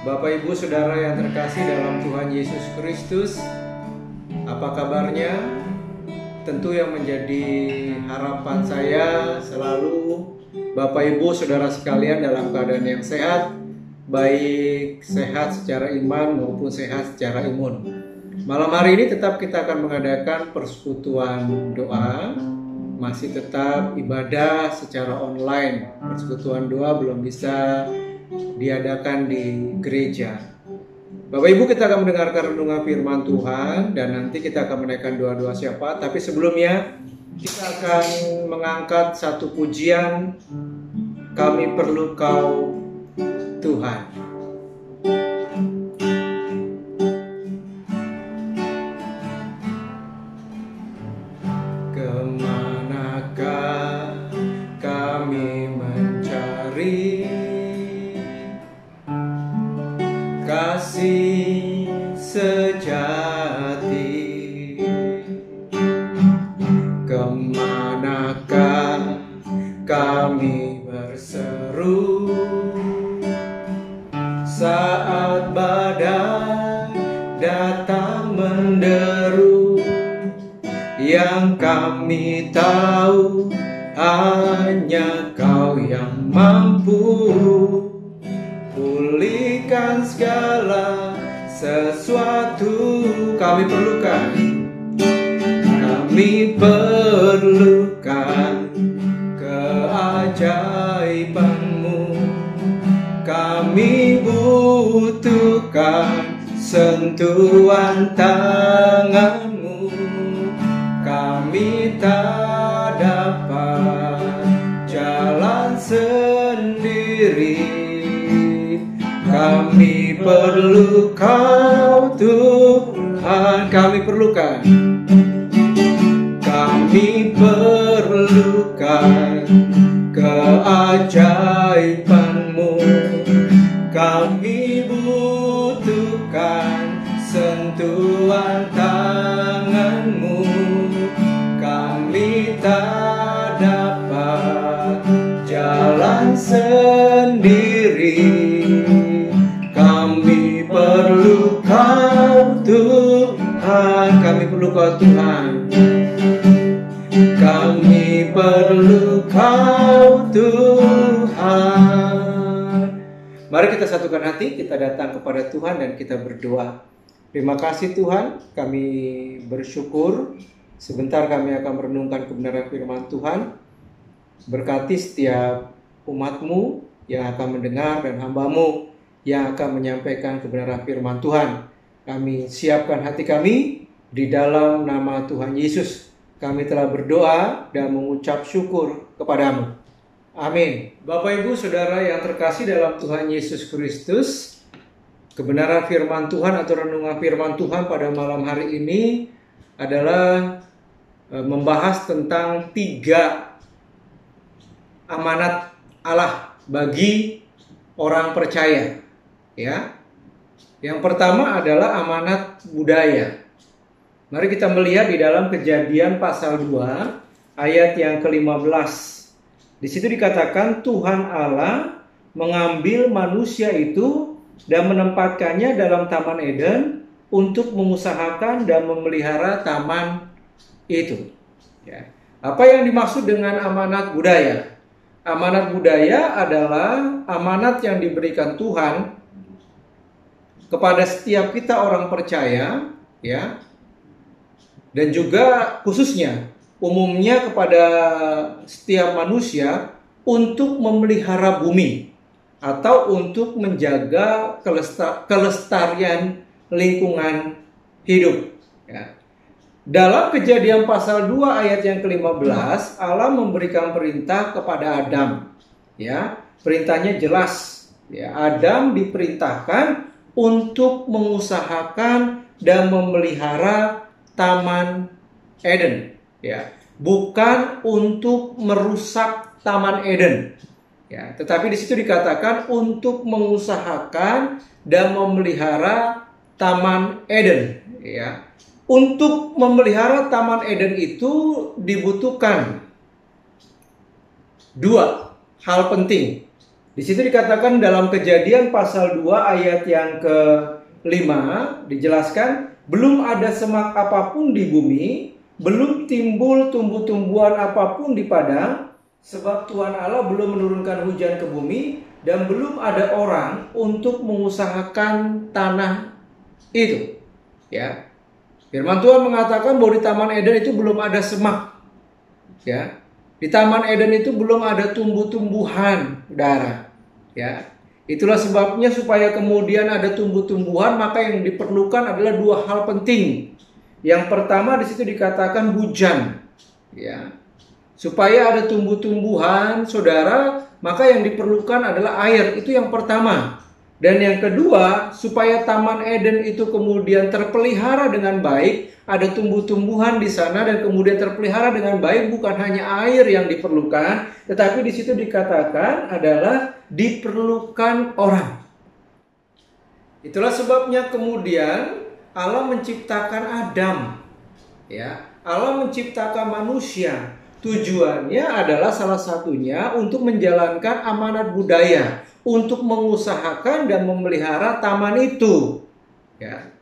Bapak Ibu Saudara yang terkasih dalam Tuhan Yesus Kristus, apa kabarnya? Tentu yang menjadi harapan saya selalu Bapak Ibu Saudara sekalian dalam keadaan yang sehat, baik sehat secara iman maupun sehat secara imun. Malam hari ini tetap kita akan mengadakan persekutuan doa, masih tetap ibadah secara online. Persekutuan doa belum bisa diadakan di gereja. Bapak Ibu, kita akan mendengarkan renungan firman Tuhan dan nanti kita akan menaikkan doa-doa syafaat. Tapi sebelumnya kita akan mengangkat satu pujian, Kami Perlu Kau Tuhan. Kemanakah kami mencari kasih sejati? Kemanakah kami berseru saat badai datang menderu? Yang kami tahu hanya Kau yang mampu pulihkan segala sesuatu. Kami perlukan keajaiban-Mu. Kami butuhkan sentuhan tangan-Mu. Kami tak dapat jalan sendiri. Kami perlu Kau Tuhan. Kami perlukan keajaiban-Mu. Kami butuhkan sentuhan tangan-Mu. Kami tak dapat jalan sendiri. Kami perlu Kau Tuhan. Kami perlu Kau Tuhan. Kami perlu Kau Tuhan. Mari kita satukan hati, kita datang kepada Tuhan dan kita berdoa. Terima kasih Tuhan, kami bersyukur. Sebentar kami akan merenungkan kebenaran firman Tuhan. Berkati setiap umat-Mu yang akan mendengar dan hamba-Mu yang akan menyampaikan kebenaran firman Tuhan. Kami siapkan hati kami di dalam nama Tuhan Yesus. Kami telah berdoa dan mengucap syukur kepada-Mu. Amin. Bapak Ibu Saudara yang terkasih dalam Tuhan Yesus Kristus, kebenaran firman Tuhan atau renungan firman Tuhan pada malam hari ini adalah membahas tentang 3 amanat Allah bagi orang percaya. Ya. Yang pertama adalah amanat budaya. Mari kita melihat di dalam Kejadian pasal 2 ayat yang ke-15. Di situ dikatakan Tuhan Allah mengambil manusia itu dan menempatkannya dalam Taman Eden untuk mengusahakan dan memelihara taman itu. Ya. Apa yang dimaksud dengan amanat budaya? Amanat budaya adalah amanat yang diberikan Tuhan kepada setiap kita orang percaya, ya. Dan juga khususnya umumnya kepada setiap manusia untuk memelihara bumi atau untuk menjaga kelestarian lingkungan hidup. Ya. Dalam Kejadian pasal 2 ayat yang ke-15, Allah memberikan perintah kepada Adam. Ya, perintahnya jelas. Ya, Adam diperintahkan untuk mengusahakan dan memelihara Taman Eden, ya, bukan untuk merusak Taman Eden, ya, tetapi di situ dikatakan untuk mengusahakan dan memelihara Taman Eden, ya. Untuk memelihara Taman Eden itu dibutuhkan 2 hal penting. Di situ dikatakan dalam Kejadian pasal 2 ayat yang ke-5 dijelaskan, belum ada semak apapun di bumi, belum timbul tumbuh-tumbuhan apapun di padang, sebab Tuhan Allah belum menurunkan hujan ke bumi, dan belum ada orang untuk mengusahakan tanah itu. Ya. Firman Tuhan mengatakan bahwa di Taman Eden itu belum ada semak. Ya. Di Taman Eden itu belum ada tumbuh-tumbuhan, saudara. Ya. Itulah sebabnya supaya kemudian ada tumbuh-tumbuhan, maka yang diperlukan adalah dua hal penting. Yang pertama di situ dikatakan hujan. Ya. Supaya ada tumbuh-tumbuhan, saudara, maka yang diperlukan adalah air. Itu yang pertama. Dan yang kedua, supaya Taman Eden itu kemudian terpelihara dengan baik, ada tumbuh-tumbuhan di sana dan kemudian terpelihara dengan baik, bukan hanya air yang diperlukan, tetapi di situ dikatakan adalah diperlukan orang. Itulah sebabnya kemudian Allah menciptakan Adam. Ya, Allah menciptakan manusia. Tujuannya adalah salah satunya untuk menjalankan amanat budaya, untuk mengusahakan dan memelihara taman itu. Ya.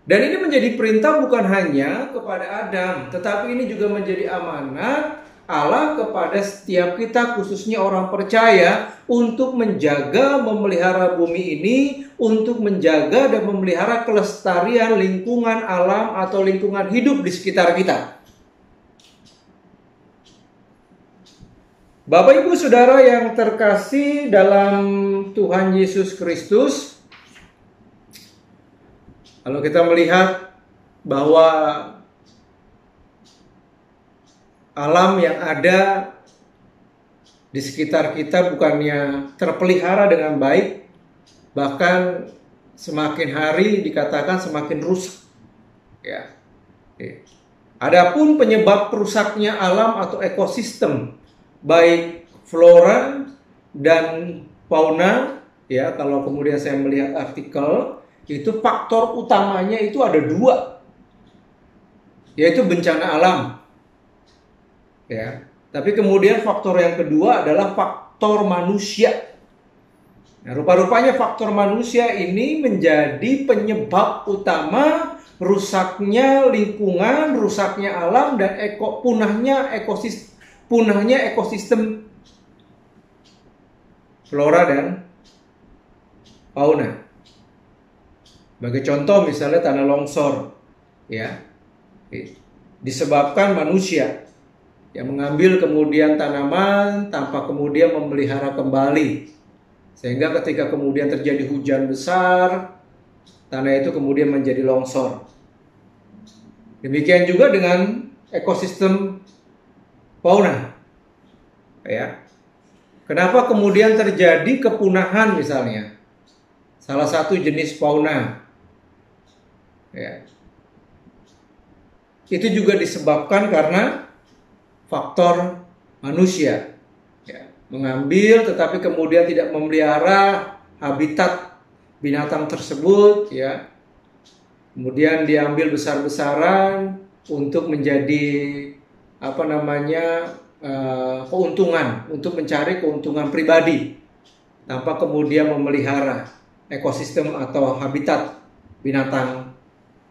Dan ini menjadi perintah bukan hanya kepada Adam, tetapi ini juga menjadi amanat Allah kepada setiap kita, khususnya orang percaya, untuk menjaga, memelihara bumi ini, untuk menjaga dan memelihara kelestarian lingkungan alam atau lingkungan hidup di sekitar kita. Bapak Ibu Saudara yang terkasih dalam Tuhan Yesus Kristus, kalau kita melihat bahwa alam yang ada di sekitar kita bukannya terpelihara dengan baik, bahkan semakin hari dikatakan semakin rusak. Ya. Adapun penyebab rusaknya alam atau ekosistem, baik flora dan fauna, ya, kalau kemudian saya melihat artikel, itu faktor utamanya itu ada dua, yaitu bencana alam. Ya, tapi kemudian faktor yang kedua adalah faktor manusia. Nah, rupa-rupanya faktor manusia ini menjadi penyebab utama rusaknya lingkungan, rusaknya alam, dan punahnya ekosistem flora dan fauna. Sebagai contoh misalnya tanah longsor, ya, disebabkan manusia yang mengambil kemudian tanaman tanpa kemudian memelihara kembali, sehingga ketika kemudian terjadi hujan besar, tanah itu kemudian menjadi longsor. Demikian juga dengan ekosistem fauna. Ya. Kenapa kemudian terjadi kepunahan misalnya salah satu jenis fauna? Ya. Itu juga disebabkan karena faktor manusia. Ya. Mengambil tetapi kemudian tidak memelihara habitat binatang tersebut, ya. Kemudian diambil besar-besaran untuk menjadi keuntungan, untuk mencari keuntungan pribadi tanpa kemudian memelihara ekosistem atau habitat binatang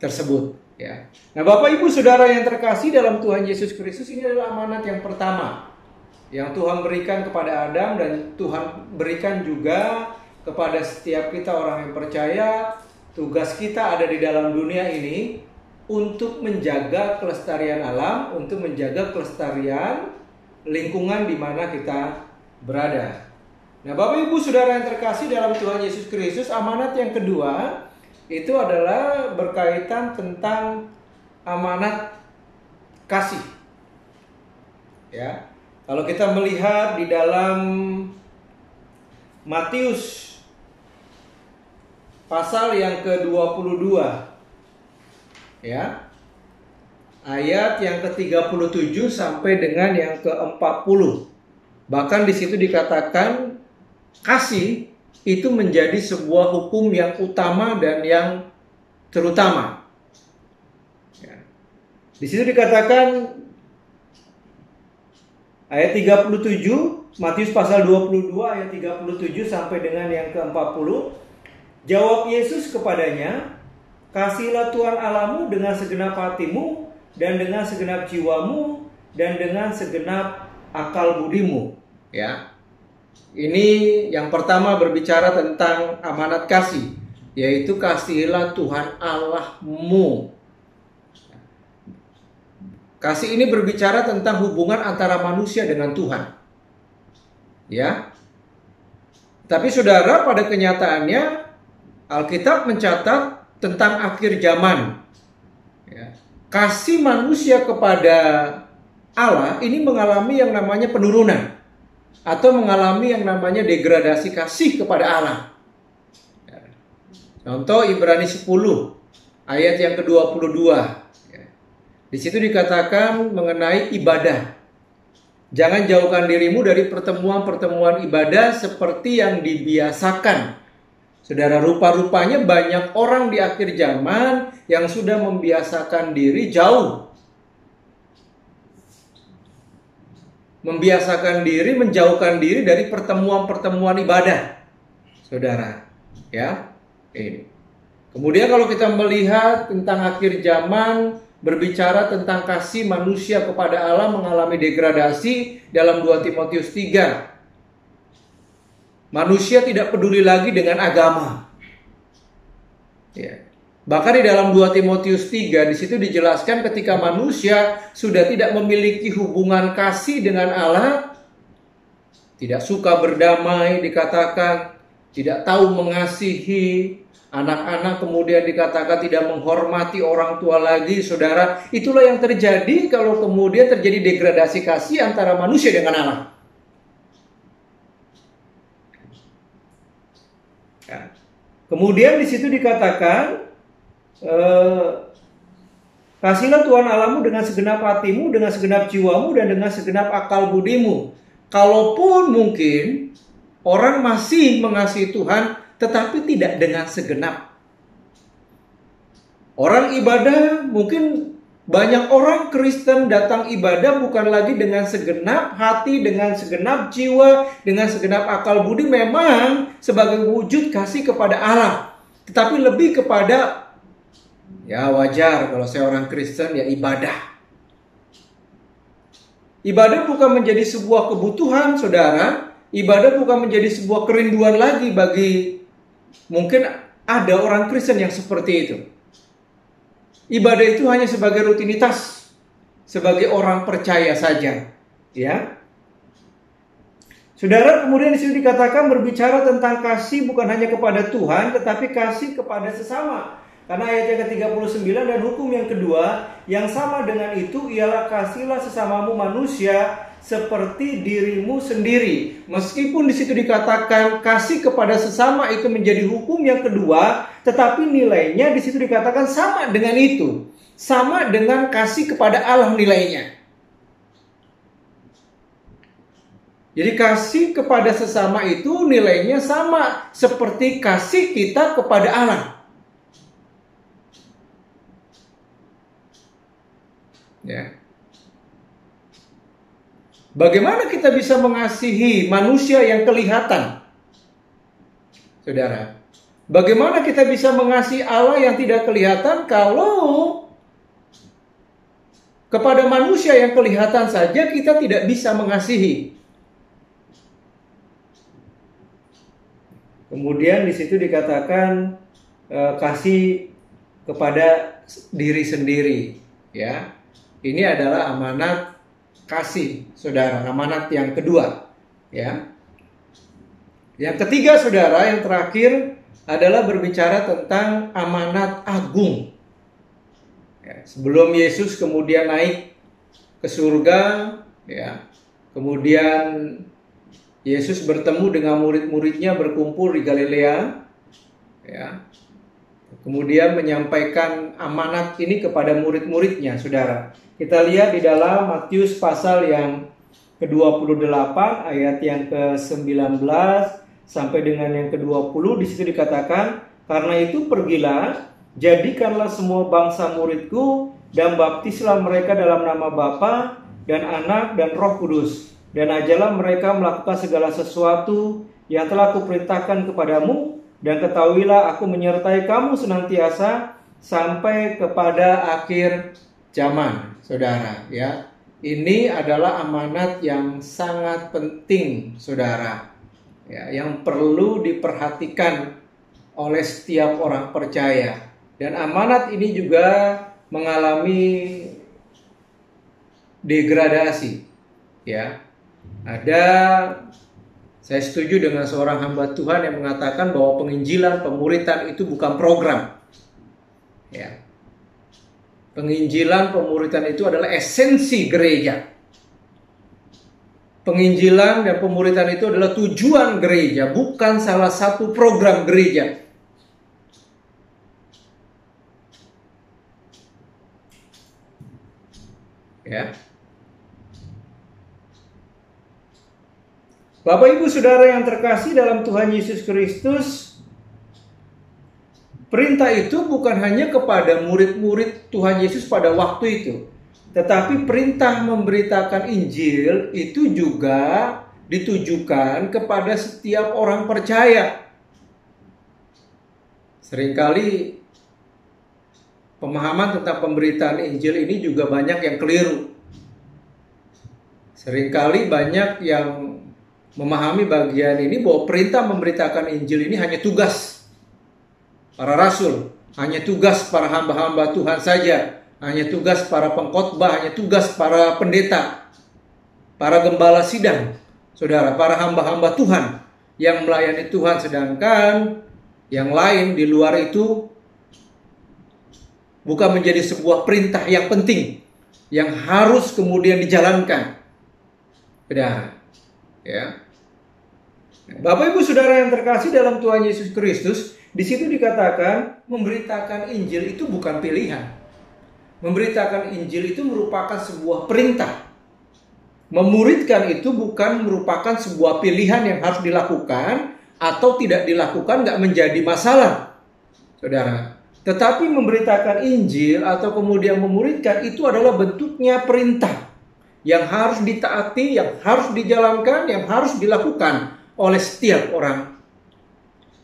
tersebut, ya. Nah, Bapak Ibu Saudara yang terkasih dalam Tuhan Yesus Kristus, ini adalah amanat yang pertama yang Tuhan berikan kepada Adam dan Tuhan berikan juga kepada setiap kita orang yang percaya. Tugas kita ada di dalam dunia ini untuk menjaga kelestarian alam, untuk menjaga kelestarian lingkungan di mana kita berada. Nah, Bapak Ibu Saudara yang terkasih dalam Tuhan Yesus Kristus, amanat yang kedua itu adalah berkaitan tentang amanat kasih. Ya. Kalau kita melihat di dalam Matius pasal yang ke-22, ya, ayat yang ke-37 sampai dengan yang ke-40. Bahkan di situ dikatakan kasih itu menjadi sebuah hukum yang utama dan yang terutama. Ya. Di situ dikatakan ayat 37, Matius pasal 22 ayat 37 sampai dengan yang ke-40. Jawab Yesus kepadanya, "Kasihilah Tuhan Allahmu dengan segenap hatimu, dan dengan segenap jiwamu, dan dengan segenap akal budimu." Ya. Ini yang pertama berbicara tentang amanat kasih, yaitu kasihilah Tuhan Allahmu. Kasih ini berbicara tentang hubungan antara manusia dengan Tuhan. Ya. Tapi saudara, pada kenyataannya Alkitab mencatat tentang akhir zaman. Ya. Kasih manusia kepada Allah ini mengalami yang namanya penurunan, atau mengalami yang namanya degradasi kasih kepada Allah. Ya. Contoh Ibrani 10 ayat yang ke-22. Ya. Di situ dikatakan mengenai ibadah. Jangan jauhkan dirimu dari pertemuan-pertemuan ibadah seperti yang dibiasakan. Saudara, rupa-rupanya banyak orang di akhir zaman yang sudah membiasakan diri jauh. Membiasakan diri, menjauhkan diri dari pertemuan-pertemuan ibadah. Saudara, ya. Ini. Kemudian kalau kita melihat tentang akhir zaman, berbicara tentang kasih manusia kepada Allah mengalami degradasi dalam 2 Timotius 3. Manusia tidak peduli lagi dengan agama. Ya. Bahkan di dalam 2 Timotius 3 di situ dijelaskan ketika manusia sudah tidak memiliki hubungan kasih dengan Allah, tidak suka berdamai dikatakan, tidak tahu mengasihi anak-anak, kemudian dikatakan tidak menghormati orang tua lagi, saudara. Itulah yang terjadi kalau kemudian terjadi degradasi kasih antara manusia dengan Allah. Ya. Kemudian di situ dikatakan, kasihilah Tuhan Allahmu dengan segenap hatimu, dengan segenap jiwamu, dan dengan segenap akal budimu. Kalaupun mungkin orang masih mengasihi Tuhan, tetapi tidak dengan segenap. Orang ibadah, mungkin banyak orang Kristen datang ibadah bukan lagi dengan segenap hati, dengan segenap jiwa, dengan segenap akal budi, memang sebagai wujud kasih kepada Allah. Tetapi lebih kepada, ya wajar kalau saya orang Kristen, ya ibadah. Ibadah bukan menjadi sebuah kebutuhan, saudara. Ibadah bukan menjadi sebuah kerinduan lagi bagi, mungkin ada orang Kristen yang seperti itu. Ibadah itu hanya sebagai rutinitas, sebagai orang percaya saja, ya. Saudara, kemudian di sini dikatakan berbicara tentang kasih bukan hanya kepada Tuhan, tetapi kasih kepada sesama. Karena ayat yang ke-39 dan hukum yang kedua yang sama dengan itu ialah kasihilah sesamamu manusia seperti dirimu sendiri. Meskipun di situ dikatakan kasih kepada sesama itu menjadi hukum yang kedua, tetapi nilainya di situ dikatakan sama dengan itu. Sama dengan kasih kepada Allah nilainya. Jadi kasih kepada sesama itu nilainya sama seperti kasih kita kepada Allah. Ya. Bagaimana kita bisa mengasihi manusia yang kelihatan? Saudara, bagaimana kita bisa mengasihi Allah yang tidak kelihatan kalau kepada manusia yang kelihatan saja kita tidak bisa mengasihi? Kemudian di situ dikatakan kasih kepada diri sendiri, ya. Ini adalah amanat kasih, saudara, amanat yang kedua, ya. Yang ketiga, saudara, yang terakhir adalah berbicara tentang amanat agung. Ya, sebelum Yesus kemudian naik ke surga, ya, kemudian Yesus bertemu dengan murid-muridnya berkumpul di Galilea, ya. Kemudian menyampaikan amanat ini kepada murid-muridnya, saudara. Kita lihat di dalam Matius pasal yang ke-28 ayat yang ke-19 sampai dengan yang ke-20. Di situ dikatakan, karena itu pergilah, jadikanlah semua bangsa muridku dan baptislah mereka dalam nama Bapa dan Anak dan Roh Kudus, dan ajarlah mereka melakukan segala sesuatu yang telah kuperintahkan kepadamu, dan ketahuilah aku menyertai kamu senantiasa sampai kepada akhir zaman." Saudara, ya. Ini adalah amanat yang sangat penting, saudara. Ya, yang perlu diperhatikan oleh setiap orang percaya. Dan amanat ini juga mengalami degradasi. Ya. Saya setuju dengan seorang hamba Tuhan yang mengatakan bahwa penginjilan, pemuritan itu bukan program. Ya. Penginjilan, pemuritan itu adalah esensi gereja. Penginjilan dan pemuritan itu adalah tujuan gereja, bukan salah satu program gereja. Ya. Bapak Ibu Saudara yang terkasih dalam Tuhan Yesus Kristus, perintah itu bukan hanya kepada murid-murid Tuhan Yesus pada waktu itu, tetapi perintah memberitakan Injil itu juga ditujukan kepada setiap orang percaya. Seringkali pemahaman tentang pemberitaan Injil ini juga banyak yang keliru. Seringkali banyak yang memahami bagian ini bahwa perintah memberitakan Injil ini hanya tugas para rasul, hanya tugas para hamba-hamba Tuhan saja, hanya tugas para pengkhotbah, hanya tugas para pendeta, para gembala sidang, saudara, para hamba-hamba Tuhan yang melayani Tuhan, sedangkan yang lain di luar itu bukan menjadi sebuah perintah yang penting yang harus kemudian dijalankan. Saudara, ya. Bapak Ibu Saudara yang terkasih dalam Tuhan Yesus Kristus, di situ dikatakan memberitakan Injil itu bukan pilihan. Memberitakan Injil itu merupakan sebuah perintah. Memuridkan itu bukan merupakan sebuah pilihan yang harus dilakukan atau tidak dilakukan, nggak menjadi masalah, saudara. Tetapi memberitakan Injil atau kemudian memuridkan itu adalah bentuknya perintah yang harus ditaati, yang harus dijalankan, yang harus dilakukan oleh setiap orang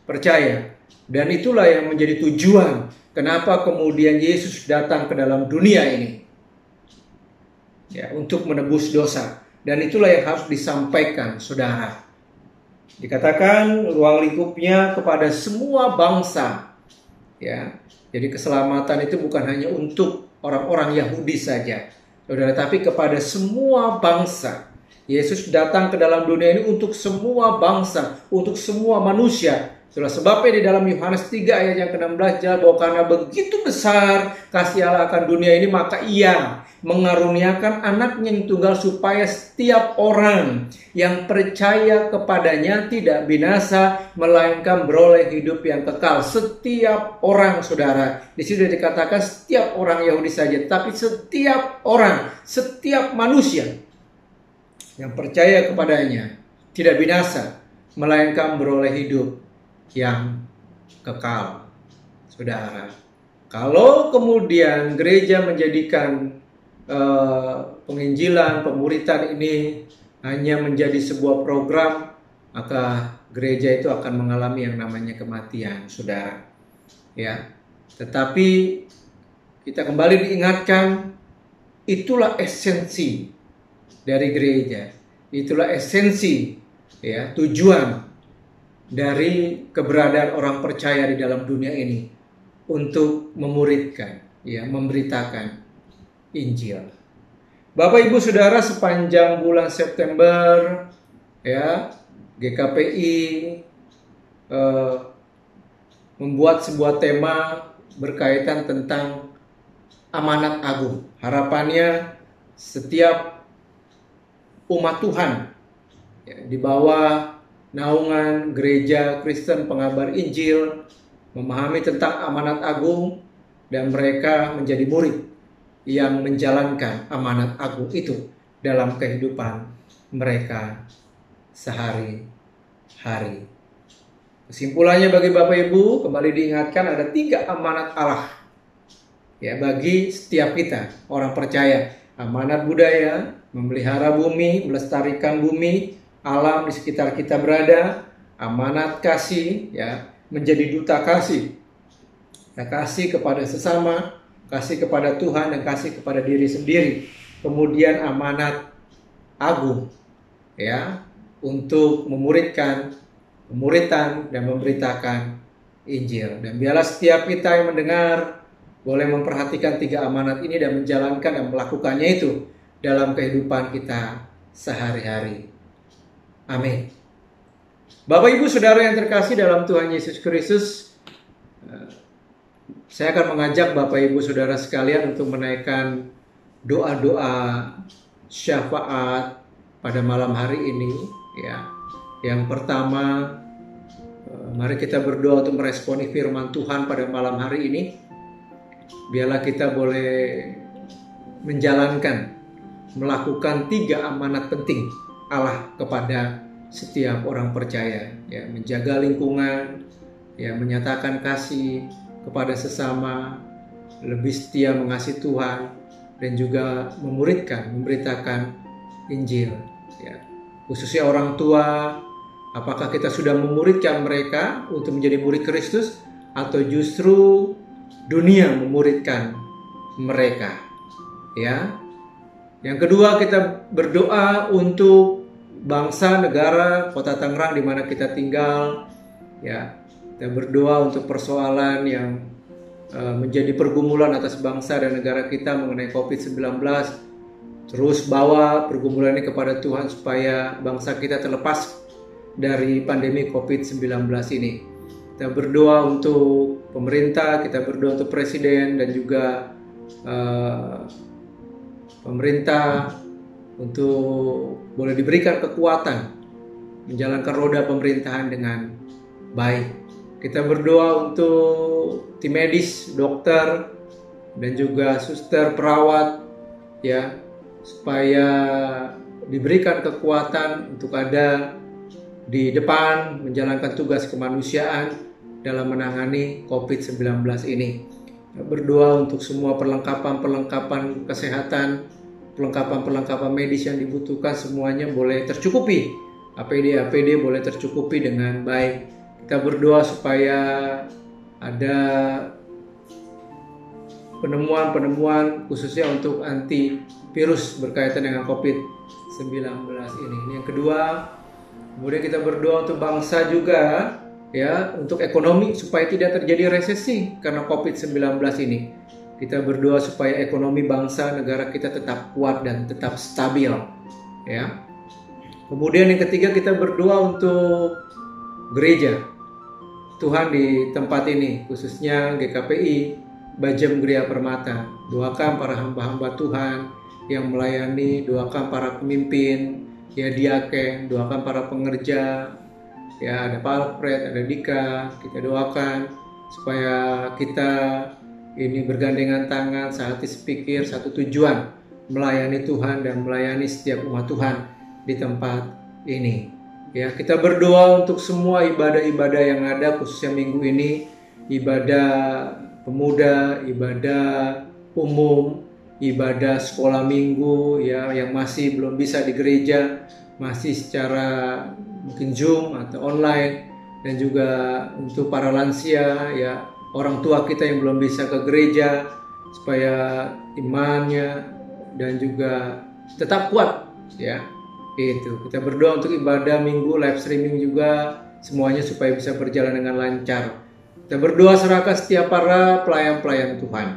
percaya. Dan itulah yang menjadi tujuan kenapa kemudian Yesus datang ke dalam dunia ini. Ya, untuk menebus dosa. Dan itulah yang harus disampaikan, saudara. Dikatakan ruang lingkupnya kepada semua bangsa. Ya, jadi keselamatan itu bukan hanya untuk orang-orang Yahudi saja, saudara, tapi kepada semua bangsa. Yesus datang ke dalam dunia ini untuk semua bangsa, untuk semua manusia. Itulah sebabnya di dalam Yohanes 3 ayat yang ke-16 jelas bahwa karena begitu besar kasih Allah akan dunia ini, maka Ia mengaruniakan anaknya yang tunggal supaya setiap orang yang percaya kepadanya tidak binasa, melainkan beroleh hidup yang kekal. Setiap orang, saudara. Di sini dikatakan setiap orang Yahudi saja, tapi setiap orang, setiap manusia yang percaya kepadanya tidak binasa, melainkan beroleh hidup yang kekal. Saudara, kalau kemudian gereja menjadikan penginjilan, pemuritan ini hanya menjadi sebuah program, maka gereja itu akan mengalami yang namanya kematian, saudara. Ya, tetapi kita kembali diingatkan, itulah esensi dari gereja, itulah esensi, ya, tujuan dari keberadaan orang percaya di dalam dunia ini untuk memuridkan, ya, memberitakan Injil. Bapak Ibu Saudara, sepanjang bulan September, ya, GKPI membuat sebuah tema berkaitan tentang amanat agung. Harapannya setiap umat Tuhan, ya, di bawah naungan Gereja Kristen Pengabar Injil memahami tentang amanat agung dan mereka menjadi murid yang menjalankan amanat agung itu dalam kehidupan mereka sehari-hari. Kesimpulannya bagi Bapak Ibu, kembali diingatkan ada 3 amanat Allah, ya, bagi setiap kita orang percaya. Amanat budaya, memelihara bumi, melestarikan bumi, alam di sekitar kita berada, amanat kasih, ya, menjadi duta kasih, ya, kasih kepada sesama, kasih kepada Tuhan, dan kasih kepada diri sendiri. Kemudian amanat agung, ya, untuk memuritan dan memberitakan Injil. Dan biarlah setiap kita yang mendengar boleh memperhatikan 3 amanat ini dan menjalankan dan melakukannya itu dalam kehidupan kita sehari-hari. Amin. Bapak Ibu Saudara yang terkasih dalam Tuhan Yesus Kristus, saya akan mengajak Bapak Ibu Saudara sekalian untuk menaikkan doa-doa syafaat pada malam hari ini, ya. Yang pertama, mari kita berdoa untuk meresponi firman Tuhan pada malam hari ini. Biarlah kita boleh menjalankan, melakukan 3 amanat penting Allah kepada setiap orang percaya, ya, menjaga lingkungan, ya, menyatakan kasih kepada sesama, lebih setia mengasihi Tuhan, dan juga memberitakan Injil, ya. Khususnya orang tua, apakah kita sudah memuridkan mereka untuk menjadi murid Kristus, atau justru dunia memuridkan mereka, ya. Yang kedua, kita berdoa untuk bangsa, negara, kota Tangerang di mana kita tinggal, ya. Kita berdoa untuk persoalan yang menjadi pergumulan atas bangsa dan negara kita mengenai COVID-19. Terus bawa pergumulan ini kepada Tuhan supaya bangsa kita terlepas dari pandemi COVID-19 ini. Kita berdoa untuk pemerintah, kita berdoa untuk presiden dan juga pemerintah untuk boleh diberikan kekuatan menjalankan roda pemerintahan dengan baik. Kita berdoa untuk tim medis, dokter, dan juga suster, perawat, ya, supaya diberikan kekuatan untuk ada di depan menjalankan tugas kemanusiaan dalam menangani COVID-19 ini. Berdoa untuk semua perlengkapan kesehatan, perlengkapan medis yang dibutuhkan semuanya boleh tercukupi. APD boleh tercukupi dengan baik. Kita berdoa supaya ada penemuan khususnya untuk antivirus berkaitan dengan COVID-19 ini. Yang kedua, kemudian kita berdoa untuk bangsa juga, ya, untuk ekonomi supaya tidak terjadi resesi karena COVID-19 ini. Kita berdoa supaya ekonomi bangsa negara kita tetap kuat dan tetap stabil, ya. Kemudian yang ketiga, kita berdoa untuk gereja Tuhan di tempat ini, khususnya GKPI Bajem Gria Permata. Doakan para hamba-hamba Tuhan yang melayani, doakan para pemimpin, ya, diaken, doakan para pengerja, ya, ada Pak Alfred, ada Dika. Kita doakan supaya kita ini bergandengan tangan, sehati sepikir, satu tujuan, melayani Tuhan dan melayani setiap umat Tuhan di tempat ini. Ya, kita berdoa untuk semua ibadah-ibadah yang ada, khususnya minggu ini, ibadah pemuda, ibadah umum, ibadah sekolah minggu, ya, yang masih belum bisa di gereja, masih secara mungkin Zoom atau online, dan juga untuk para lansia, ya, orang tua kita yang belum bisa ke gereja, supaya imannya dan juga tetap kuat, ya. Itu kita berdoa untuk ibadah minggu live streaming juga semuanya supaya bisa berjalan dengan lancar. Kita berdoa serahkan setiap para pelayan-pelayan Tuhan,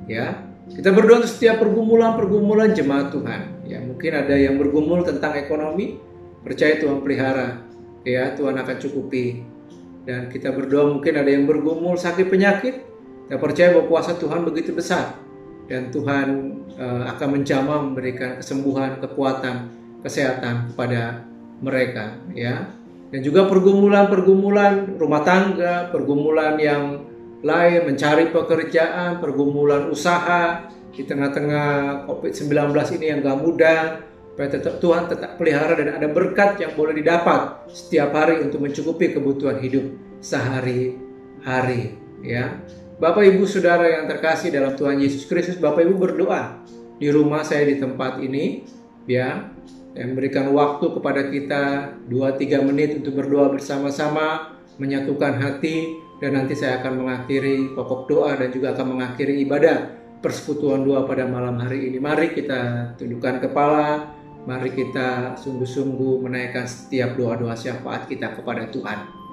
ya. Kita berdoa untuk setiap pergumulan jemaat Tuhan, ya. Mungkin ada yang bergumul tentang ekonomi, percaya Tuhan pelihara, ya, Tuhan akan cukupi. Dan kita berdoa mungkin ada yang bergumul sakit penyakit, kita percaya bahwa kuasa Tuhan begitu besar dan Tuhan akan menjamah memberikan kesembuhan, kekuatan, kesehatan kepada mereka, ya. Dan juga pergumulan rumah tangga, pergumulan yang lain, mencari pekerjaan, pergumulan usaha di tengah-tengah COVID-19 ini yang gak mudah. Supaya Tuhan tetap pelihara dan ada berkat yang boleh didapat setiap hari untuk mencukupi kebutuhan hidup sehari-hari, ya. Bapak Ibu Saudara yang terkasih dalam Tuhan Yesus Kristus, Bapak Ibu berdoa di rumah saya di tempat ini, ya, yang memberikan waktu kepada kita 2-3 menit untuk berdoa bersama-sama, menyatukan hati, dan nanti saya akan mengakhiri pokok doa dan juga akan mengakhiri ibadah persekutuan doa pada malam hari ini. Mari kita tundukkan kepala, mari kita sungguh-sungguh menaikkan setiap doa-doa syafaat kita kepada Tuhan.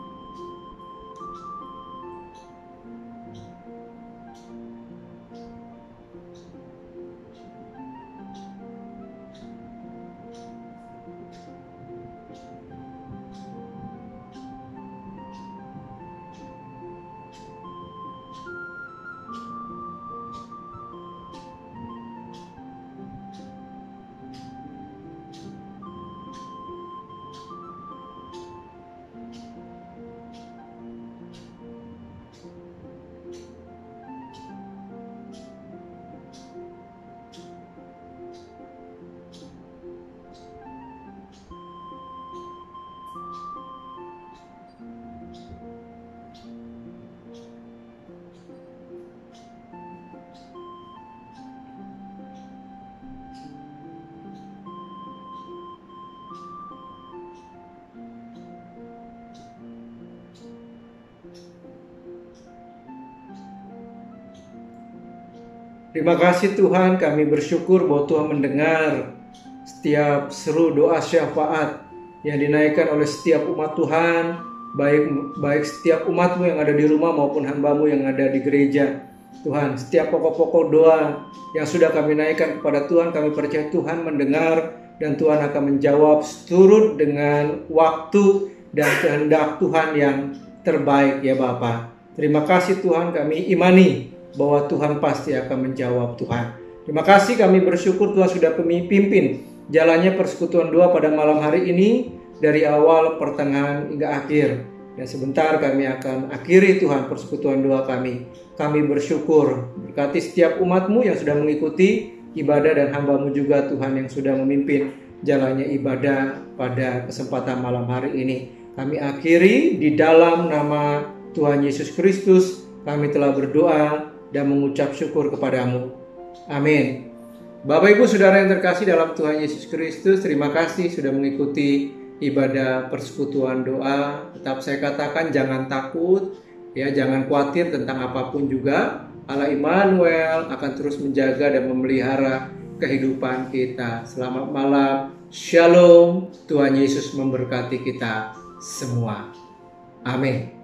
Terima kasih Tuhan, kami bersyukur bahwa Tuhan mendengar setiap seru doa syafaat yang dinaikkan oleh setiap umat Tuhan, baik setiap umat-Mu yang ada di rumah maupun hamba-Mu yang ada di gereja. Tuhan, setiap pokok-pokok doa yang sudah kami naikkan kepada Tuhan, kami percaya Tuhan mendengar dan Tuhan akan menjawab seturut dengan waktu dan kehendak Tuhan yang terbaik ya Bapa. Terima kasih Tuhan, kami imani bahwa Tuhan pasti akan menjawab Tuhan. Terima kasih, kami bersyukur Tuhan sudah pimpin jalannya persekutuan doa pada malam hari ini dari awal, pertengahan hingga akhir. Dan sebentar kami akan akhiri Tuhan persekutuan doa kami. Kami bersyukur berkati setiap umat-Mu yang sudah mengikuti ibadah dan hamba-Mu juga Tuhan yang sudah memimpin jalannya ibadah pada kesempatan malam hari ini. Kami akhiri di dalam nama Tuhan Yesus Kristus. Kami telah berdoa dan mengucap syukur kepadamu. Amin. Bapak Ibu Saudara yang terkasih dalam Tuhan Yesus Kristus, terima kasih sudah mengikuti ibadah persekutuan doa. Tetap saya katakan jangan takut, ya, jangan khawatir tentang apapun juga. Allah Immanuel akan terus menjaga dan memelihara kehidupan kita. Selamat malam. Shalom. Tuhan Yesus memberkati kita semua. Amin.